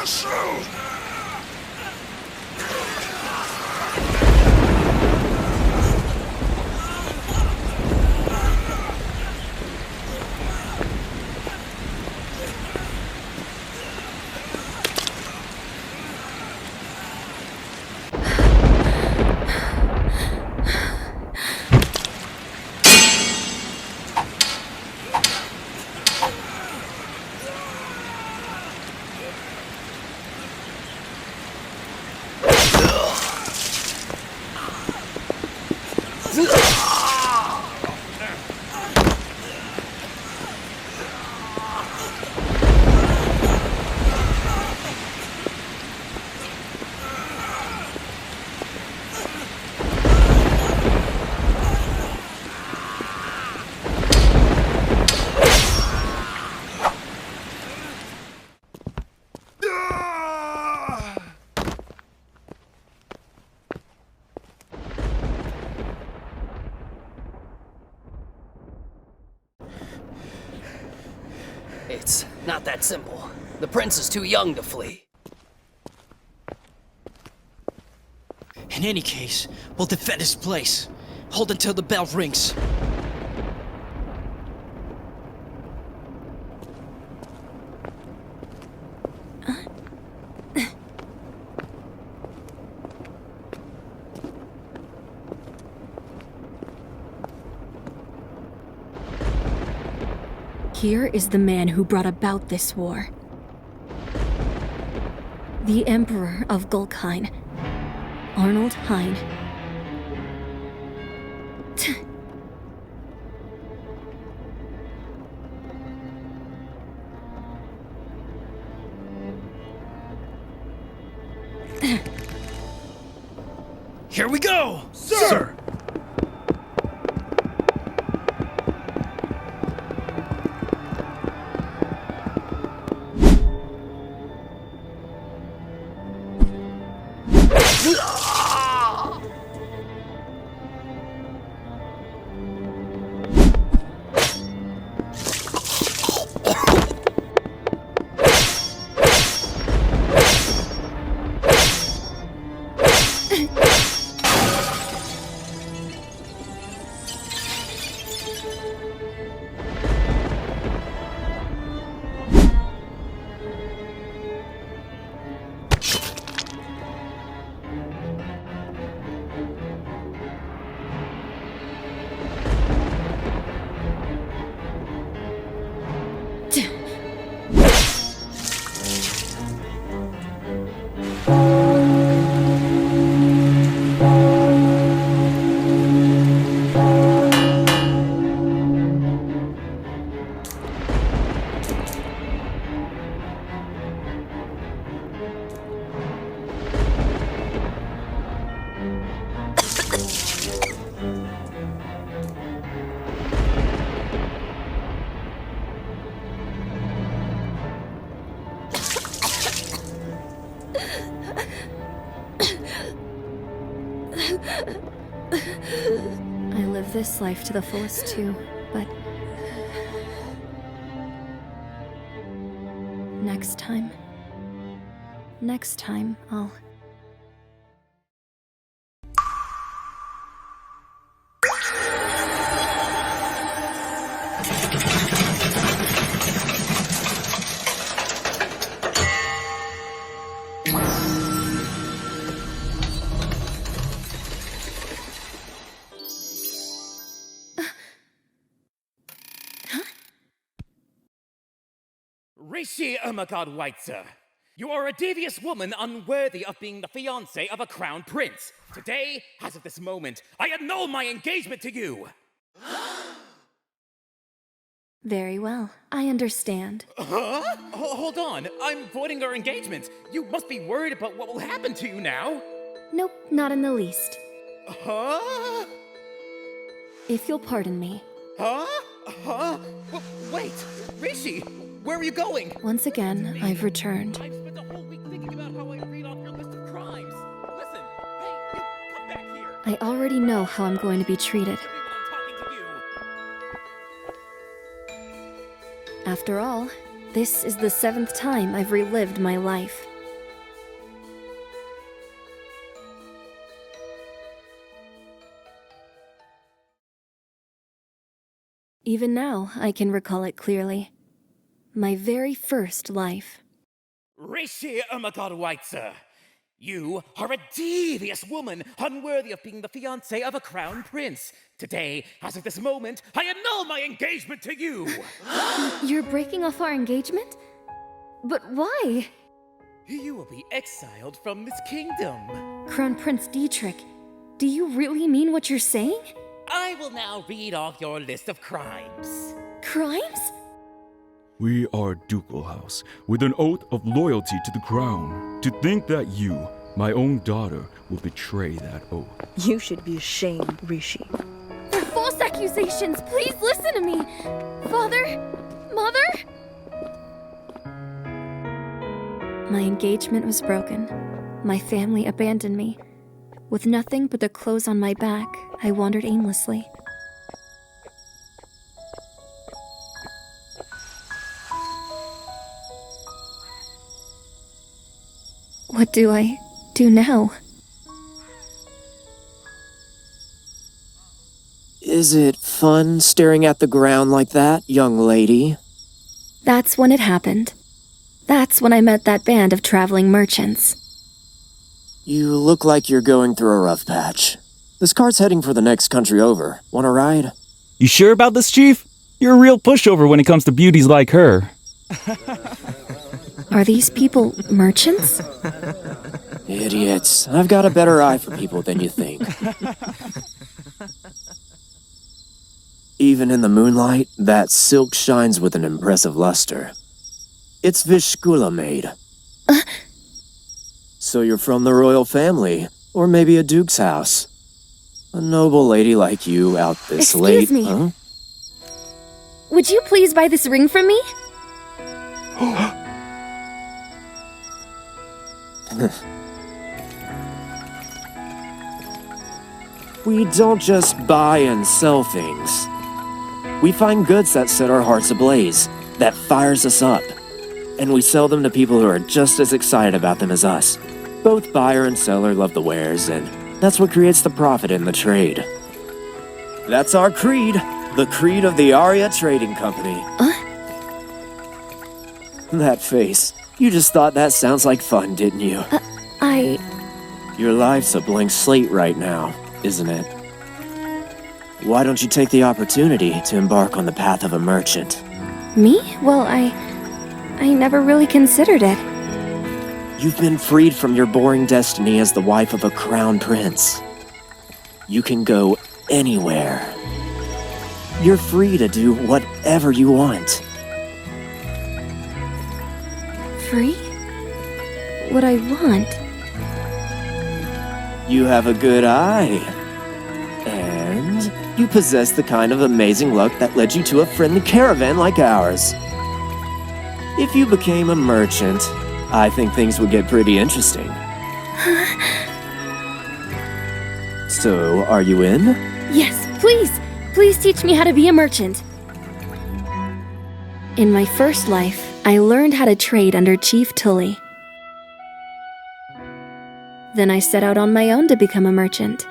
castle! It's not that simple. The prince is too young to flee. In any case, we'll defend his place. Hold until the bell rings. Here is the man who brought about this war. The Emperor of Gulkine, Arnold Hine. Here we go! Sir! I live this life to the fullest too, but... Next time, I'll... Rishe Irmgard Weitzner. You are a devious woman unworthy of being the fiancé of a crown prince. Today, as of this moment, I annul my engagement to you! Very well. I understand. Huh? Hold on. I'm voiding our engagement. You must be worried about what will happen to you now. Nope, not in the least. Huh? If you'll pardon me. Huh? Huh? Wait, Rishe, where are you going? Once again, I've returned. I've spent a whole week thinking about how I read off your list of crimes. Listen, hey, you, come back here. I already know how I'm going to be treated. I'm talking to you. After all, this is the 7th time I've relived my life. Even now, I can recall it clearly. My very first life. Rishe, Weitzner. You are a devious woman, unworthy of being the fiancé of a crown prince. Today, as of this moment, I annul my engagement to you! You're breaking off our engagement? But why? You will be exiled from this kingdom. Crown Prince Dietrich, do you really mean what you're saying? I will now read off your list of crimes. Crimes? We are a ducal house, with an oath of loyalty to the crown. To think that you, my own daughter, will betray that oath. You should be ashamed, Rishe. They're false accusations! Please listen to me! Father? Mother? My engagement was broken. My family abandoned me. With nothing but the clothes on my back, I wandered aimlessly. What do I do now? Is it fun staring at the ground like that, young lady? That's when it happened. That's when I met that band of traveling merchants. You look like you're going through a rough patch. This cart's heading for the next country over. Want a ride? You sure about this, Chief? You're a real pushover when it comes to beauties like her. Are these people merchants? Idiots. I've got a better eye for people than you think. Even in the moonlight, that silk shines with an impressive luster. It's Vishkula made. So you're from the royal family, or maybe a duke's house. A noble lady like you out this late, Excuse me. huh? Would you please buy this ring from me? We don't just buy and sell things. We find goods that set our hearts ablaze, that fires us up. And we sell them to people who are just as excited about them as us. Both buyer and seller love the wares, and that's what creates the profit in the trade. That's our creed, the creed of the Arya Trading Company. That face. You just thought that sounds like fun, didn't you? Your life's a blank slate right now, isn't it? Why don't you take the opportunity to embark on the path of a merchant? Me? Well, I never really considered it. You've been freed from your boring destiny as the wife of a crown prince. You can go anywhere. You're free to do whatever you want. Free? What I want? You have a good eye. And you possess the kind of amazing luck that led you to a friendly caravan like ours. If you became a merchant, I think things would get pretty interesting. So, are you in? Yes, please! Please teach me how to be a merchant. In my first life, I learned how to trade under Chief Tully. Then I set out on my own to become a merchant.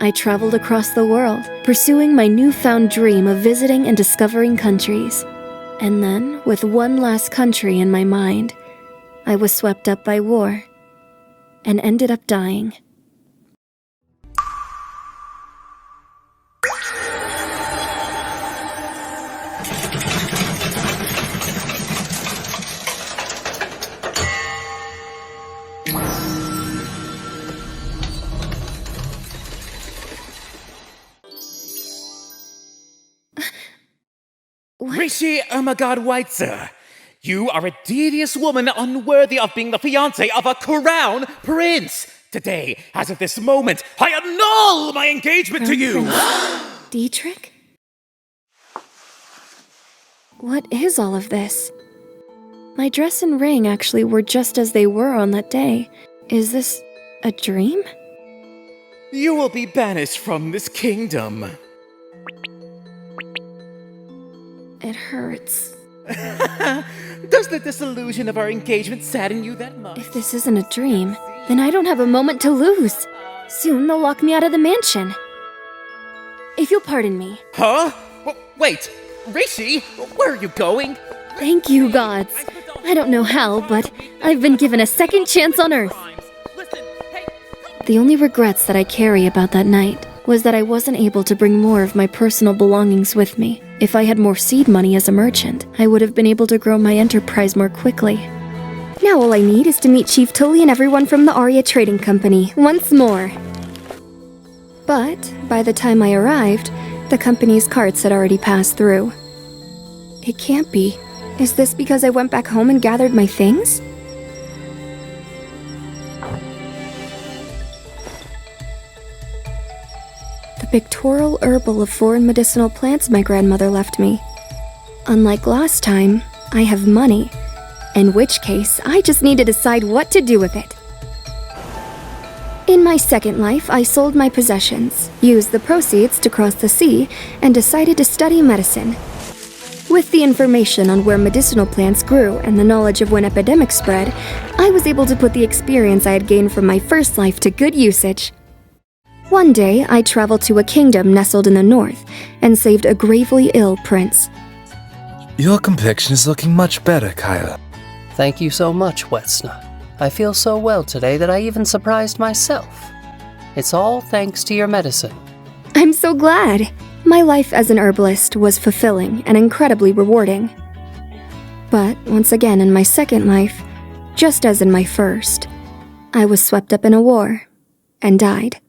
I traveled across the world, pursuing my newfound dream of visiting and discovering countries. And then, with one last country in my mind, I was swept up by war and ended up dying. Rishe, Weitzner. You are a devious woman unworthy of being the fiancé of a crown prince. Today, as of this moment, I annul my engagement to you! Dietrich? What is all of this? My dress and ring actually were just as they were on that day. Is this a dream? You will be banished from this kingdom. It hurts. Does the disillusion of our engagement sadden you that much? If this isn't a dream, then I don't have a moment to lose. Soon they'll lock me out of the mansion. If you'll pardon me. Huh? Wait, Rishe, where are you going? Thank you, gods. I don't know how, but I've been given a second chance on Earth. The only regrets that I carry about that night was that I wasn't able to bring more of my personal belongings with me. If I had more seed money as a merchant, I would have been able to grow my enterprise more quickly. Now all I need is to meet Chief Tully and everyone from the Arya Trading Company once more. But by the time I arrived, the company's carts had already passed through. It can't be. Is this because I went back home and gathered my things? The pictorial herbal of foreign medicinal plants my grandmother left me. Unlike last time, I have money, in which case I just need to decide what to do with it. In my second life, I sold my possessions, used the proceeds to cross the sea, and decided to study medicine. With the information on where medicinal plants grew and the knowledge of when epidemics spread, I was able to put the experience I had gained from my first life to good usage. One day, I traveled to a kingdom nestled in the north and saved a gravely ill prince. Your complexion is looking much better, Kyle. Thank you so much, Weitzner. I feel so well today that I even surprised myself. It's all thanks to your medicine. I'm so glad. My life as an herbalist was fulfilling and incredibly rewarding. But once again in my second life, just as in my first, I was swept up in a war and died.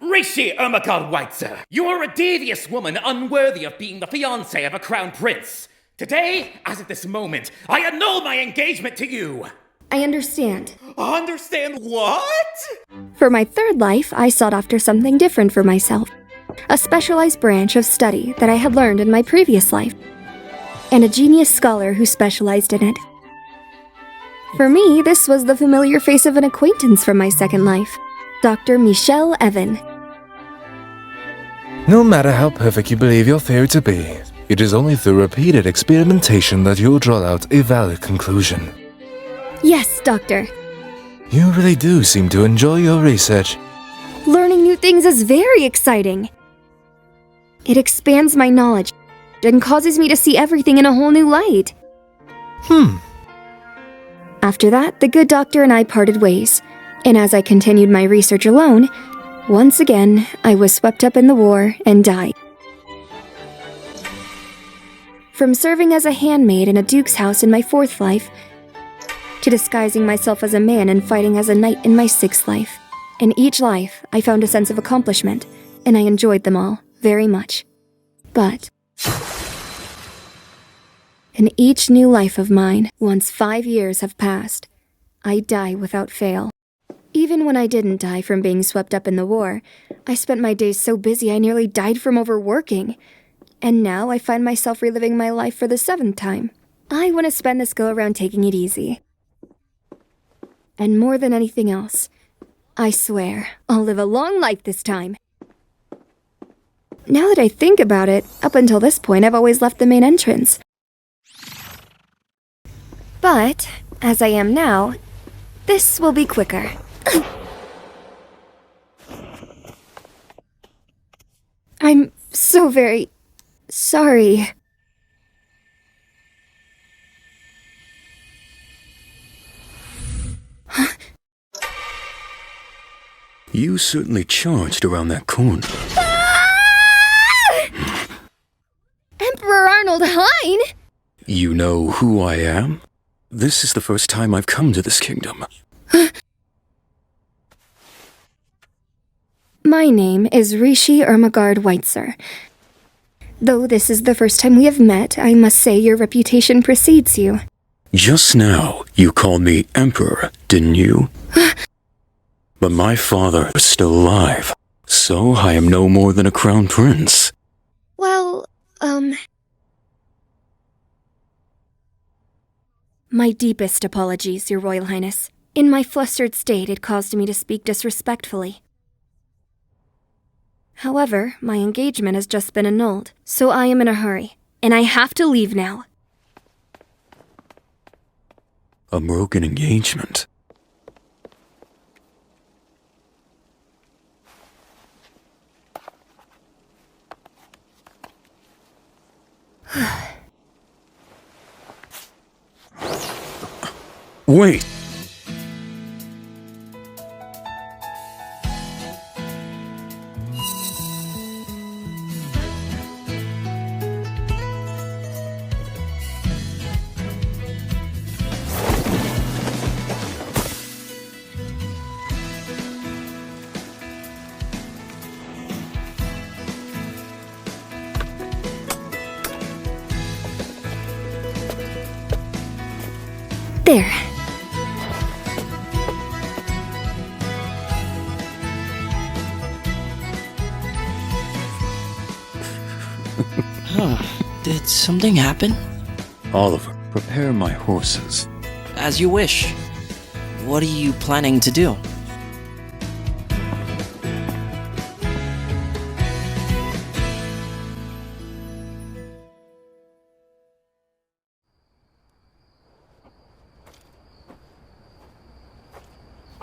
Rishe Irmgard Weitzner, you are a devious woman unworthy of being the fiancé of a crown prince. Today, as at this moment, I annul my engagement to you. I understand. Understand what? For my third life, I sought after something different for myself. A specialized branch of study that I had learned in my previous life. And a genius scholar who specialized in it. For me, this was the familiar face of an acquaintance from my second life, Dr. Michel Evan. No matter how perfect you believe your theory to be, it is only through repeated experimentation that you'll draw out a valid conclusion. Yes, Doctor. You really do seem to enjoy your research. Learning new things is very exciting. It expands my knowledge and causes me to see everything in a whole new light. After that, the good doctor and I parted ways, and as I continued my research alone, once again, I was swept up in the war and died. From serving as a handmaid in a duke's house in my fourth life, to disguising myself as a man and fighting as a knight in my sixth life. In each life, I found a sense of accomplishment, and I enjoyed them all very much. But in each new life of mine, once 5 years have passed, I die without fail. Even when I didn't die from being swept up in the war, I spent my days so busy I nearly died from overworking. And now I find myself reliving my life for the 7th time. I want to spend this go-around taking it easy. And more than anything else, I swear, I'll live a long life this time. Now that I think about it, up until this point I've always left the main entrance. But, as I am now, this will be quicker. I'm so very sorry. You certainly charged around that corner. Emperor Arnold Hine? You know who I am? This is the first time I've come to this kingdom. My name is Rishe Irmgard Weitzner. Though this is the first time we have met, I must say your reputation precedes you. Just now, you called me Emperor, didn't you? But my father is still alive, so I am no more than a crown prince. Well, My deepest apologies, Your Royal Highness. In my flustered state, it caused me to speak disrespectfully. However, my engagement has just been annulled, so I am in a hurry, and I have to leave now. A broken engagement. Wait! There. Did something happen? Oliver, prepare my horses. As you wish. What are you planning to do?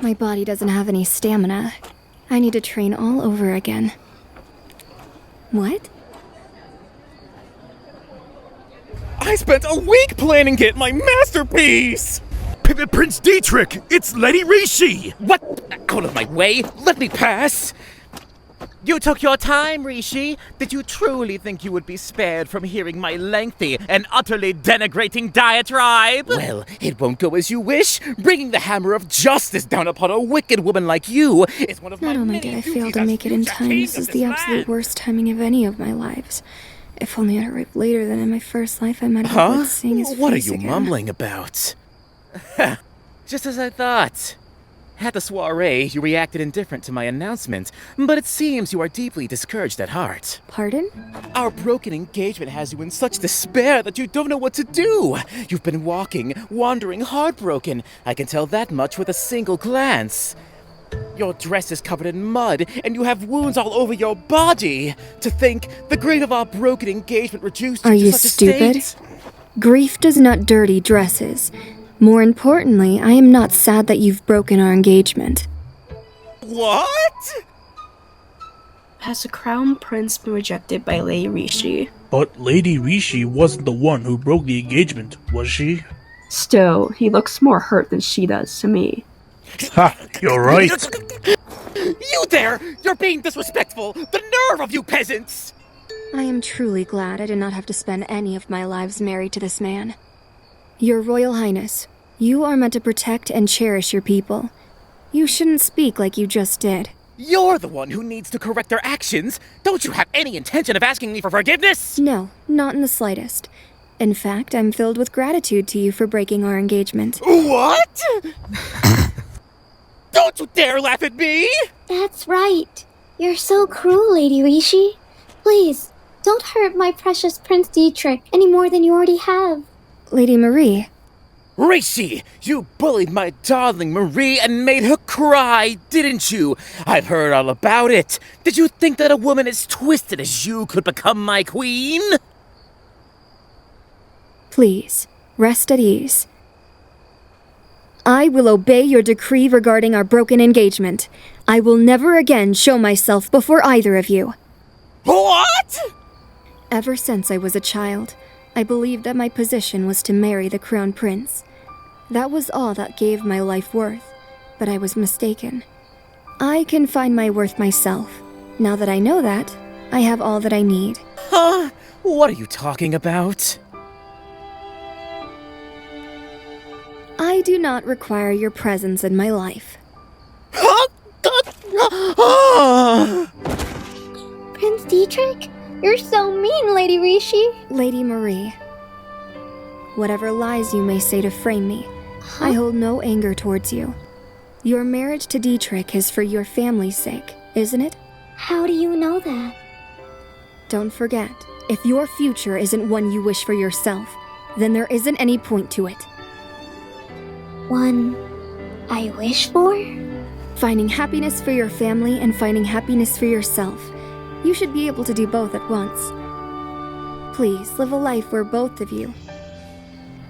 My body doesn't have any stamina. I need to train all over again. What? I spent a week planning it, my masterpiece! Prince Dietrich, it's Lady Rishe! What? Out of my way! Let me pass! You took your time, Rishe. Did you truly think you would be spared from hearing my lengthy and utterly denigrating diatribe? Well, it won't go as you wish. Bringing the hammer of justice down upon a wicked woman like you is one of my Not only many did I fail duties to as make it in future time, king this of is this the absolute land. worst timing of any of my lives. If only I'd arrived later than in my first life, I might have avoided seeing his What are face you again. mumbling about? Just as I thought. At the soiree, you reacted indifferent to my announcement, but it seems you are deeply discouraged at heart. Pardon? Our broken engagement has you in such despair that you don't know what to do. You've been wandering heartbroken. I can tell that much with a single glance. Your dress is covered in mud, and you have wounds all over your body. To think, the grief of our broken engagement reduced you Are to you such a stupid? state. Grief does not dirty dresses. More importantly, I am not sad that you've broken our engagement. What? Has the crown prince been rejected by Lady Rishe? But Lady Rishe wasn't the one who broke the engagement, was she? Still, he looks more hurt than she does to me. Ha! You're right! You there! You're being disrespectful! The nerve of you peasants! I am truly glad I did not have to spend any of my lives married to this man. Your Royal Highness, you are meant to protect and cherish your people. You shouldn't speak like you just did. You're the one who needs to correct their actions. Don't you have any intention of asking me for forgiveness? No, not in the slightest. In fact, I'm filled with gratitude to you for breaking our engagement. What? Don't you dare laugh at me! That's right. You're so cruel, Lady Rishe. Please, don't hurt my precious Prince Dietrich any more than you already have. Lady Marie. Rishe, you bullied my darling Marie and made her cry, didn't you? I've heard all about it. Did you think that a woman as twisted as you could become my queen? Please, rest at ease. I will obey your decree regarding our broken engagement. I will never again show myself before either of you. What? Ever since I was a child, I believed that my position was to marry the crown prince. That was all that gave my life worth, but I was mistaken. I can find my worth myself. Now that I know that, I have all that I need. Huh? What are you talking about? I do not require your presence in my life. Prince Dietrich? You're so mean, Lady Rishe. Lady Marie, whatever lies you may say to frame me, I hold no anger towards you. Your marriage to Dietrich is for your family's sake, isn't it? How do you know that? Don't forget, if your future isn't one you wish for yourself, then there isn't any point to it. One I wish for? Finding happiness for your family and finding happiness for yourself. You should be able to do both at once. Please live a life where both of you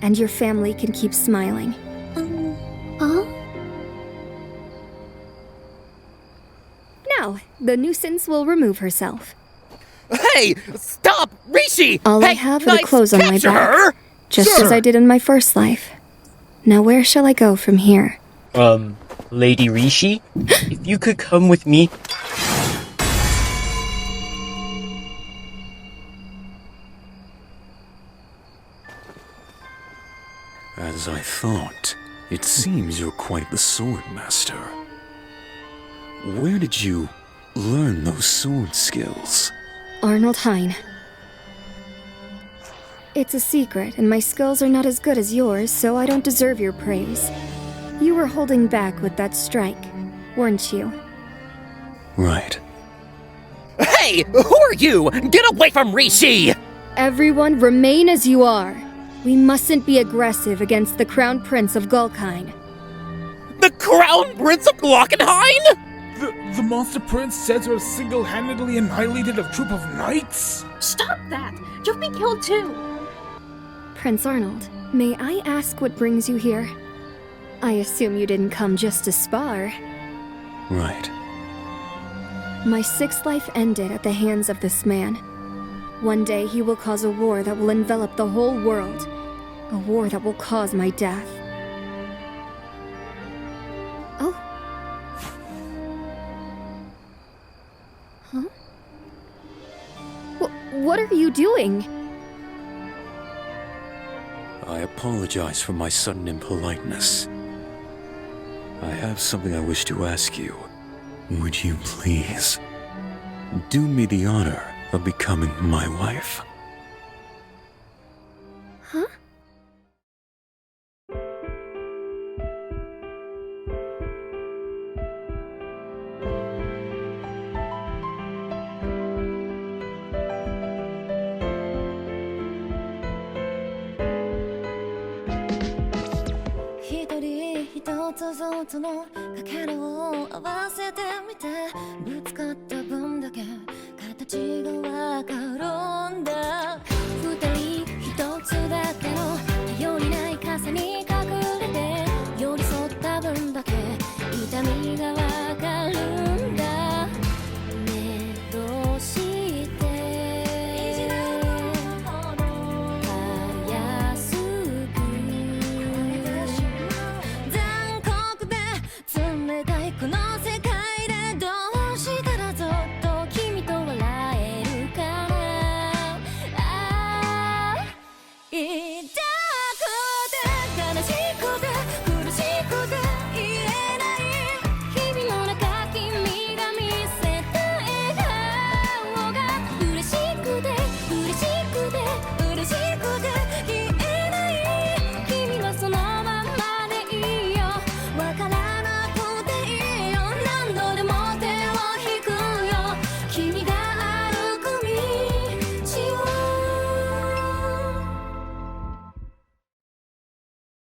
and your family can keep smiling. the nuisance will remove herself. Hey! Stop! Rishe! All I Hey, have are nice the clothes on my capture back, her! just Sure. as I did in my first life. Now where shall I go from here? Lady Rishe? If you could come with me. As I thought, it seems you're quite the sword master. Where did you learn those sword skills? Arnold Hine. It's a secret, and my skills are not as good as yours, so I don't deserve your praise. You were holding back with that strike, weren't you? Right. Hey! Who are you? Get away from Rishe! Everyone remain as you are. We mustn't be aggressive against the Crown Prince of Gulkine. The Crown Prince of Glockenhain? The Monster Prince said to have single-handedly annihilated a troop of knights? Stop that! You'll be killed too! Prince Arnold, may I ask what brings you here? I assume you didn't come just to spar. Right. My 6th life ended at the hands of this man. One day he will cause a war that will envelop the whole world. A war that will cause my death. Oh. Huh? What are you doing? I apologize for my sudden impoliteness. I have something I wish to ask you. Would you please do me the honor of becoming my wife? Huh?